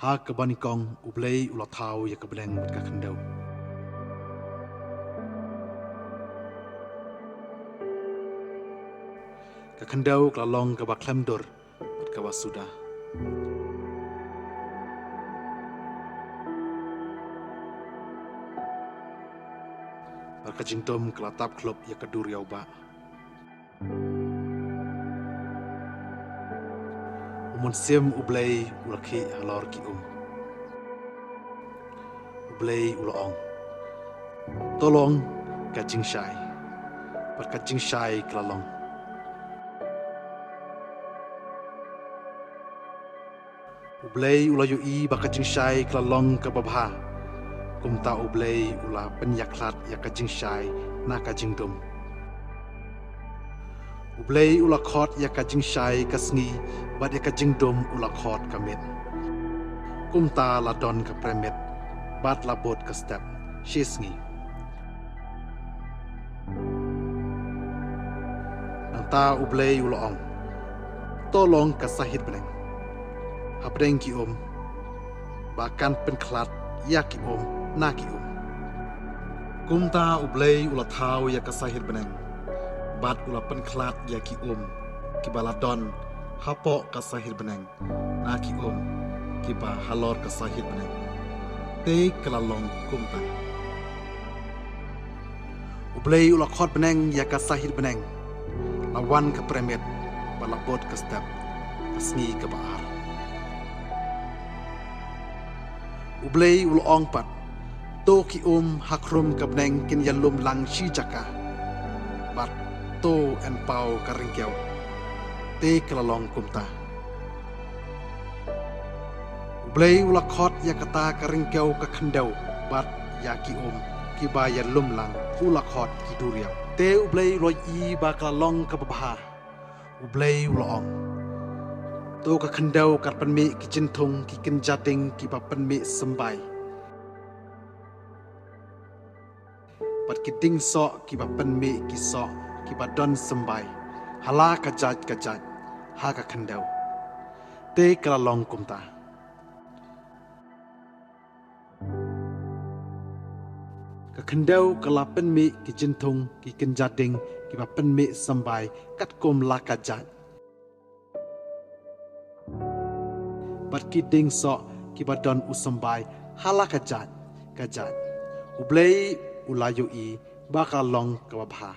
ha ka banikong ublei ulathau ya ka bleng mat ka khandau ka khandau ka long ka ba klamdor mat ka wasuda bar ka jingtom ka tap klop ya ka dur yau ba umun sim ublei ulakhi halor ki ublei ulong tolong ka jingshai bar ka jingshai klalong ublei ulayu i ba ka jingshai klalong ka babha kumta ublei ula penyaklat ya ka jingshai na ka jingdum ublei ula khot ya ka jingshai ka sngi bad ya ka jingdum ula khot ka met kumta la don ka premet bad la bot ka step shisngi anta ublei ula ong tolong ka sahid beneng habreng ki bahkan penklat ya ki na ki kumta ublei ula thau ya ka sahid beneng bat ula penklat ya ki ki baladon hapo ka sahid beneng na ki ki ba halor ka sahid beneng te kalalong kumta ublei ula khot beneng ya ka sahid beneng lawan ka premet balabot ka step kasngi ka baar ublei ul ong pat to ki hakrum ka beneng kin yalum lang shi jaka bat to en pau ka ringkeu te kalalong kumta ublei ula khot ya kata ka ringkeu ka khandau bat ya ki ba yalum lang ula khot ki duriau te ublei roi i ba kalalong ka babha ublei ula ong to ka khandau kat panmi ki cinthung ki kinjating ki ba panmi sembai pat ki ding so ki ba panmi ki so ki ba don sembai hala ka jaj ha ka khandau te kala long kumta ka khandau kala panmi ki cinthung ki kinjating ki ba panmi sembai kat kom la ka jaj bat ki ding so ki ba don usambai hala ka jaj ublei ulayu i baka long ka babha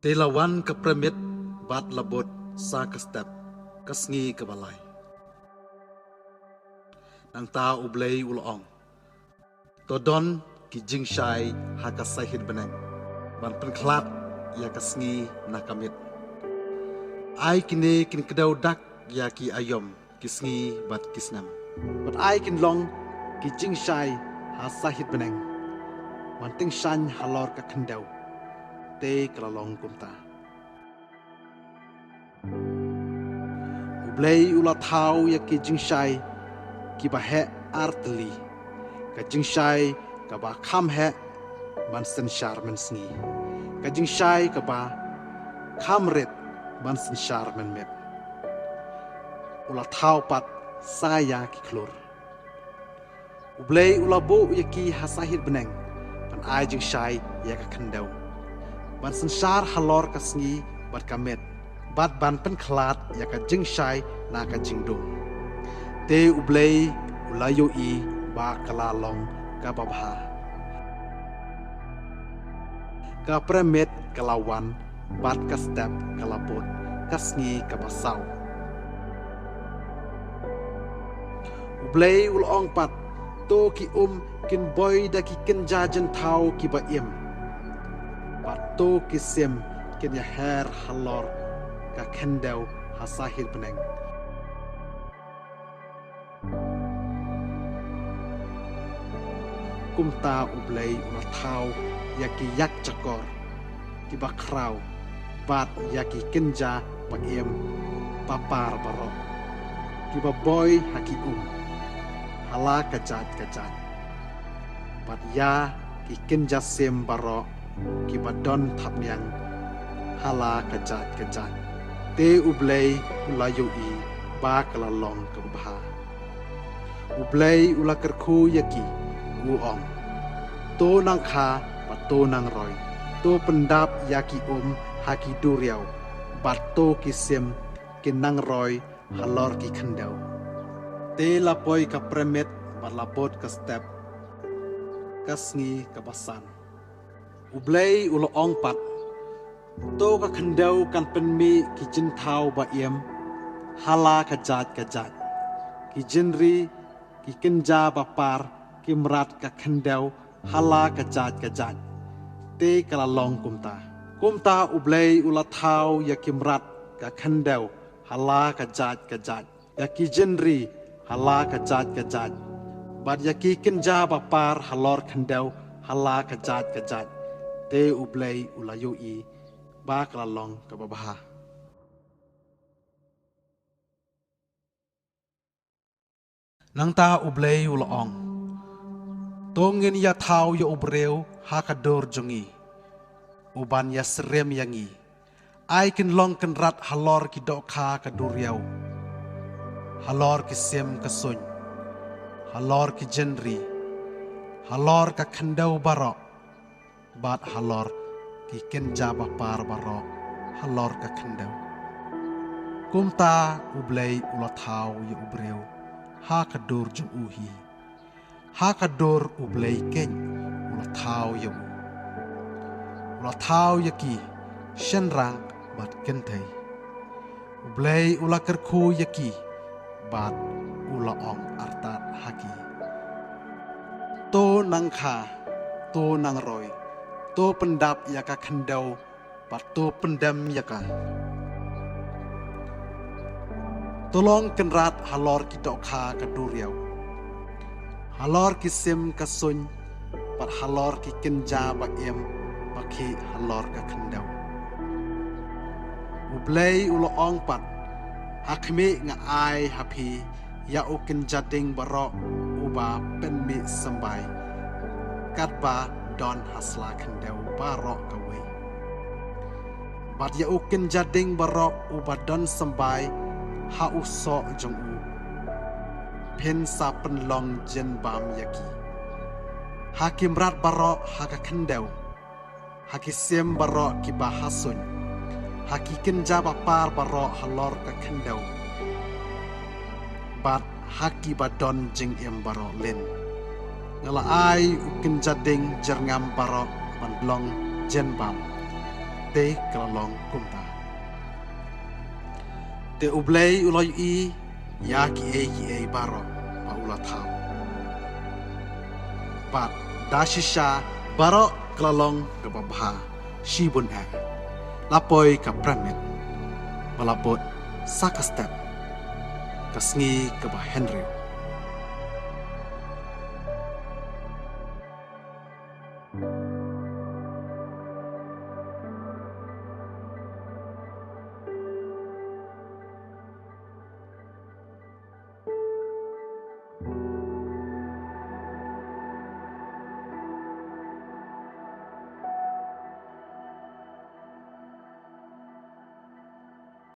te lawan ka premit bat labot sa ka step kasngi ka balai nang ta ublei ulong to don ki jingshai ha ka sahid beneng ban penklat ya kasngi na kamit ai kini kin kedau dak ya ki ayom kisngi bat kisnam bat ai kin long ki jingshai ha sahid beneng wanting shan halor ka khandau te kalalong kumta ublei ula thau ya ki jingshai ki ba he artli ka jingshai ka ba kham he man sen shar man sngi ka jingshai ka ba kham ret man sen shar man met ula thau pat saya ki klur ublei ula bo ya ki hasahid beneng pan ai jing shai ya ka khandau ban sansar halor ka sngi bat ka met bat ban pen khlat ya ka jing shai na ka jing do te ublei ula yo i ba kala long ka babha ka premet kalawan bat ka step kalapot ka sngi ka basau ublei ul ong pat to ki kin boy da ki kin jajan thau ki ba im pat to ki sem kin ya her halor ka khendau hasahil beneng kumta ublei ul thau ya ki yak chakor ki ba krau bat ya ki kinja ba im papar barok ki ba boy haki hala kajat pat ya ki kinja sem baro ki badon thapnyang hala kajat te ublei ulayu i ba kalalong kabha ublay ula kerku yaki uong to nang kha pa to nang roi to pendap yaki haki duriau bat to kisim kinang roi halor ki khandau te lapoi ka premet bat lapot ka step kasngi ka basan ublay ula ong pat to ka khandau kan penmi ki jin thau ba yem hala ka jat ki jinri ki kenja ba par ki mrat ka khandau hala ka jat te kala long kumta ublay ula thau ya kimrat ka khandau hala ka jat ya ki jinri hala ka jat bad ya ki kenja ba par halor khandau hala ka jat te ublay ula yo I ba kala long ka babaha nang ta ublay ula ong tongin ya thau ya ubreu ha ka dor jongi uban ya serem yangi ai kin long kan rat halor ki do kha ka duriau halor ki sem ka sun halor ki jenri halor ka khandau barok bat halor ki kenja ba par barok halor ka khandau kumta ublay ula thau ya ubreu ha ka dor jong uhi ha ka dor ublay ken ula thau ya ula thau ya ki shen rang bat kentai ublay ula kerku ya ki bat ula ong artat haki to nang kha to nang roi to pendap ya ka khandau bat to pendam ya ka tolong kenrat halor ki dok kha ka duriau halor ki sim ka sun pat halor ki kenja ba em bakhi halor ka khandau ublay ulo ong pat hakmi nga ai happy ya ukin jading baro uba penmi sambai katba don hasla khandau baro kawe bat ya ukin jading baro uba don sambai ha uso jong u pen sa pen long jen bam yaki hakim rat baro haka khandau haki sem baro ki bahasun haki kenja ba par baro halor ka khandau bat haki badon jing em baro len ngala ai ukin jading jerngam baro ban long jen bam te kalong kumta te ublay uloy I ya ki e baro pa ula thau pat dashisha baro klalong ka babha shibun lapoy ka pramit malapot sakastep kasngi ka ba Henry